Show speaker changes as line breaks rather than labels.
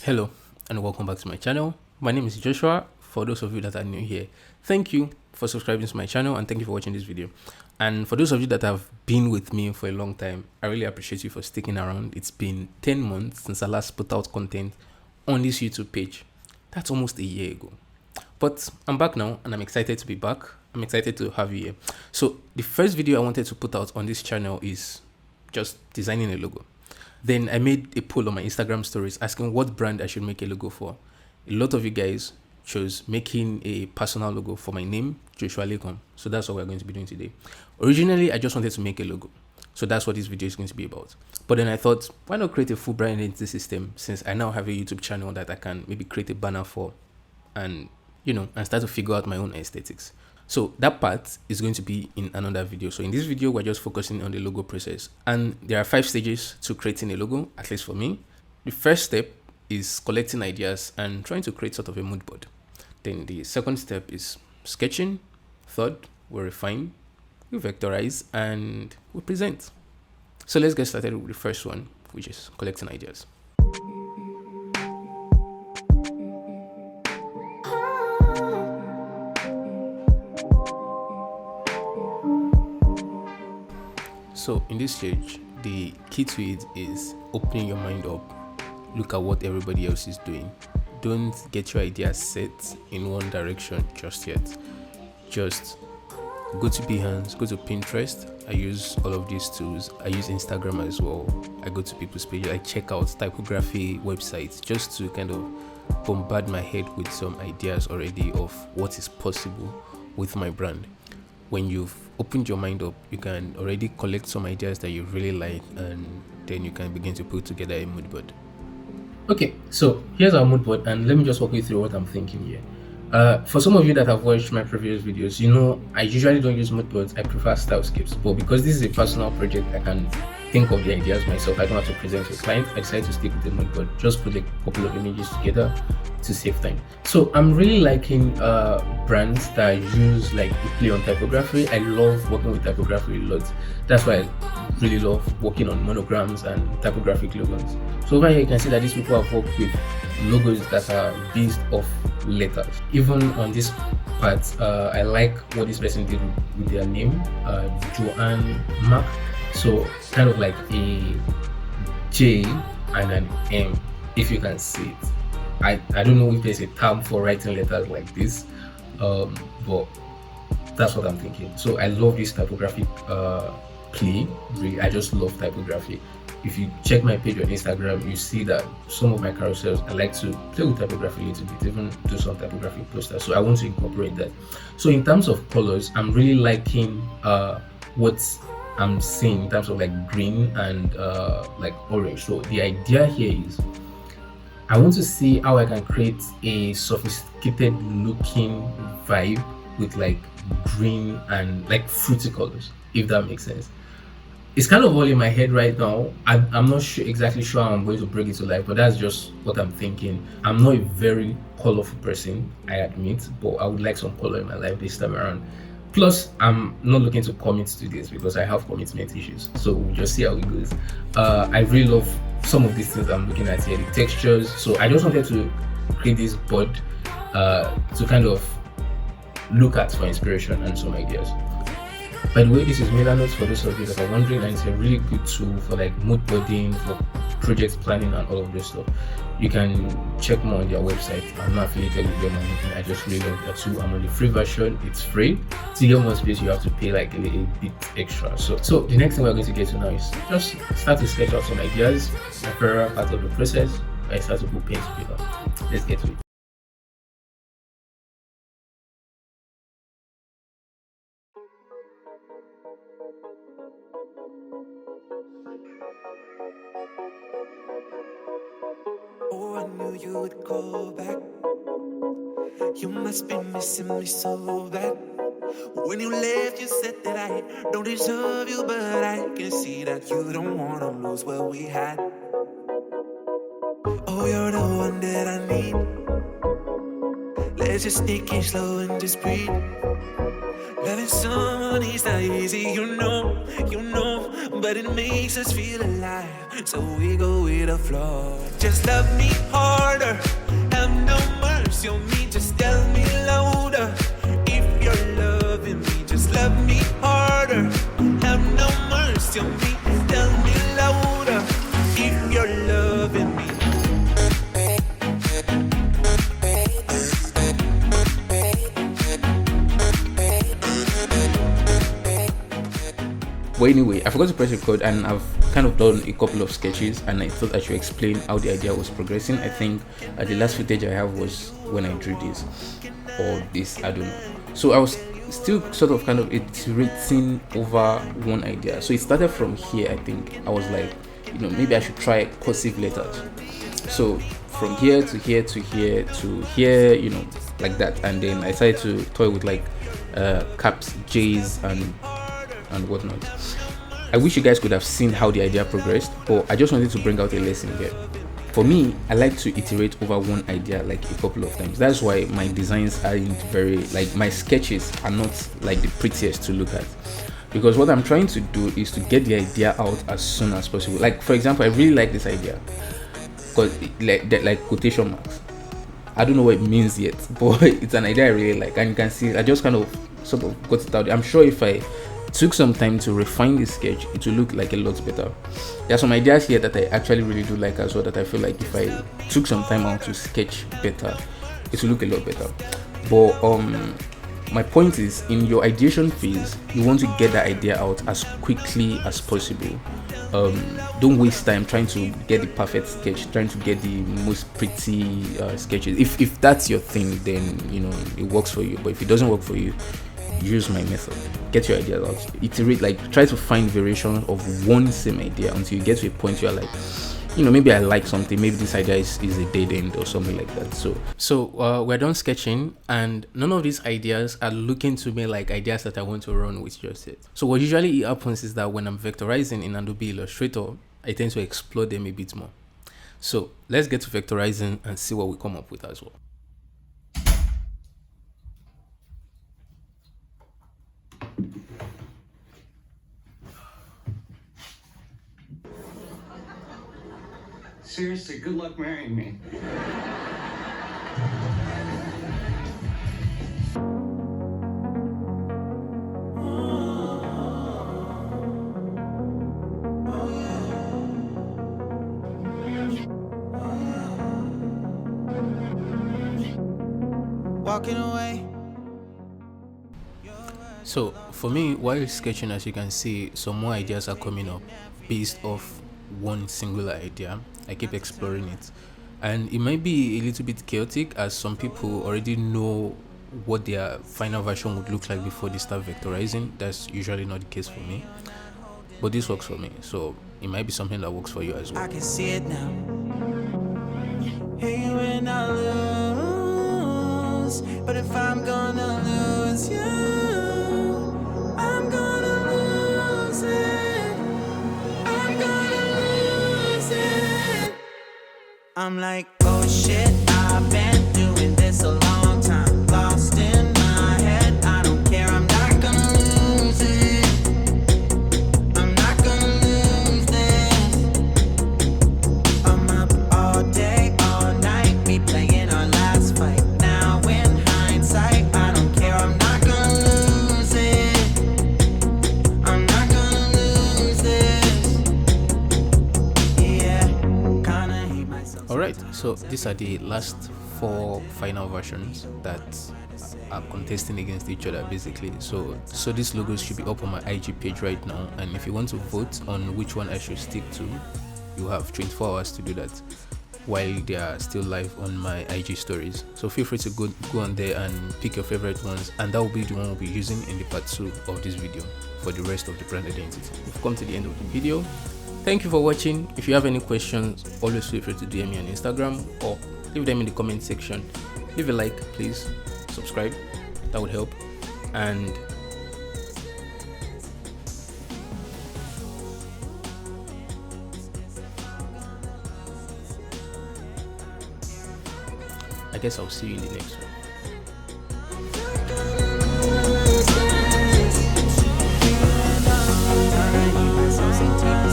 Hello and welcome back to my channel. My name is Joshua. For those of you that are new here, thank you for subscribing to my channel and thank you for watching this video. And for those of you that have been with me for a long time, I really appreciate you for sticking around. It's been 10 months since I last put out content on this YouTube page. That's almost a year ago. But I'm back now and I'm excited to be back. I'm excited to have you here. So the first video I wanted to put out on this channel is just designing a logo. Then I made a poll on my Instagram stories asking what brand I should make a logo for. A lot of you guys chose making a personal logo for my name, Joshua Lekon. So that's what we're going to be doing today. Originally, I just wanted to make a logo. So that's what this video is going to be about. But then I thought, why not create a full brand identity system, since I now have a YouTube channel that I can maybe create a banner for and, and start to figure out my own aesthetics. So that part is going to be in another video. So in this video, we're just focusing on the logo process. And there are 5 stages to creating a logo, at least for me. The first step is collecting ideas and trying to create sort of a mood board. Then the second step is sketching. Third, we refine, we vectorize, and we present. So let's get started with the first one, which is collecting ideas. So in this stage, the key to it is opening your mind up. Look at what everybody else is doing. Don't get your ideas set in one direction just yet. Just go to Behance, go to Pinterest. I use all of these tools. I use Instagram as well. I go to people's pages. I check out typography websites just to kind of bombard my head with some ideas already of what is possible with my brand. When you've opened your mind up, you can already collect some ideas that you really like, and then you can begin to put together a mood board. Okay, so here's our mood board, and let me just walk you through what I'm thinking here. For some of you that have watched my previous videos, I usually don't use mood boards. I prefer stylescapes, but because this is a personal project, I can think of the ideas myself. I don't have to present to a client. I decided to stick with the mood board. Just put a couple of images together to save time. So I'm really liking brands that use like play on typography. I love working with typography a lot. That's why I really love working on monograms and typographic logos. So over here you can see that these people have worked with logos that are based off letters. Even on this part, I like what this person did with their name, Joanne Mark. So kind of like a J and an M, if you can see it. I don't know if there's a term for writing letters like this, but that's what I'm thinking. So I love this typographic play. Really, I just love typography. If you check my page on Instagram, you see that some of my carousels, I like to play with typography a little bit, even do some typographic posters. So I want to incorporate that. So in terms of colors, I'm really liking what I'm seeing in terms of like green and like orange. So the idea here is I want to see how I can create a sophisticated looking vibe with like green and like fruity colors, if that makes sense. It's kind of all in my head right now. I'm not exactly sure how I'm going to bring it to life, but that's just what I'm thinking. I'm not a very colorful person, I admit, but I would like some color in my life this time around. Plus, I'm not looking to commit to this because I have commitment issues. So we'll just see how it goes. I really love some of these things I'm looking at here, the textures. So I just wanted to create this board to kind of look at for inspiration and some ideas. By the way, this is Mailer Notes for those of you that are wondering, and it's a really good tool for like mood boarding, for project planning and all of this stuff. You can check more on their website. I'm not affiliated with them or anything. I just really love that tool. I'm on the free version. It's free. To get more space, you have to pay like a bit extra. So the next thing we're going to get to now is just start to sketch out some ideas. My favorite part of the process, I start to put pen to paper. Let's get to it.
Oh, I knew you would call back. You must be missing me so bad. When you left, you said that I don't deserve you, but I can see that you don't wanna lose what we had. Oh, you're the one that I need. Let's just take it slow and just breathe. Loving someone is not easy, you know, but it makes us feel alive, so we go with the flow. Just love me hard
But anyway, I forgot to press record, and I've kind of done a couple of sketches, and I thought I should explain how the idea was progressing. I think the last footage I have was when I drew this or this, I don't know. So I was still sort of kind of iterating over one idea. So it started from here. I think I was like, maybe I should try cursive letters. So from here to here to here to here, like that. And then I started to toy with like caps, J's, and whatnot. I wish you guys could have seen how the idea progressed, but I just wanted to bring out a lesson here. For me, I like to iterate over one idea like a couple of times. That's why my designs aren't very, like, my sketches are not like the prettiest to look at, because what I'm trying to do is to get the idea out as soon as possible. Like, for example, I really like this idea because like quotation marks, I don't know what it means yet, but it's an idea I really like, and you can see I just kind of sort of got it out. I'm sure if I took some time to refine this sketch, it will look like a lot better. There are some ideas here that I actually really do like as well, that I feel like if I took some time out to sketch better, it will look a lot better. But my point is, in your ideation phase, you want to get the idea out as quickly as possible. Don't waste time trying to get the perfect sketch, trying to get the most pretty sketches. If that's your thing, then it works for you. But if it doesn't work for you, use my method. Get your ideas out, iterate, like try to find variations of one same idea until you get to a point where you're like, maybe I like something, maybe this idea is a dead end or something like that. So we're done sketching, and none of these ideas are looking to me like ideas that I want to run with just yet. So what usually happens is that when I'm vectorizing in Adobe Illustrator, I tend to explore them a bit more. So let's get to vectorizing and see what we come up with as well.
Seriously, good luck marrying me.
Walking away.
So for me, while sketching, as you can see, some more ideas are coming up based off one singular idea. I keep exploring it, and it might be a little bit chaotic, as some people already know what their final version would look like before they start vectorizing. That's usually not the case for me, but this works for me, so it might be something that works for you as well.
I can see it now. Hey, when I lose, but if I'm gonna lose you, I'm gonna lose it. I'm gonna lose it. I'm like, oh shit, I've been doing this a long time. Lost in my head, I don't care, I'm not gonna lose it. I'm not gonna lose this. I'm up all day, all night, replaying our last fight. Now in hindsight, I don't care, I'm not gonna lose it. I'm not gonna lose this. Yeah, kinda hate myself.
Alright, so these are the last 4 final versions that are contesting against each other, basically. So these logos should be up on my IG page right now, and if you want to vote on which one I should stick to, you have 24 hours to do that while they are still live on my IG stories. So feel free to go on there and pick your favorite ones, and that will be the one we'll be using in the part 2 of this video for the rest of the brand identity. We've come to the end of the video. Thank you for watching. If you have any questions, always feel free to DM me on Instagram or leave them in the comment section. Leave a like, please. Subscribe, that would help. And I guess I'll see you in the next one.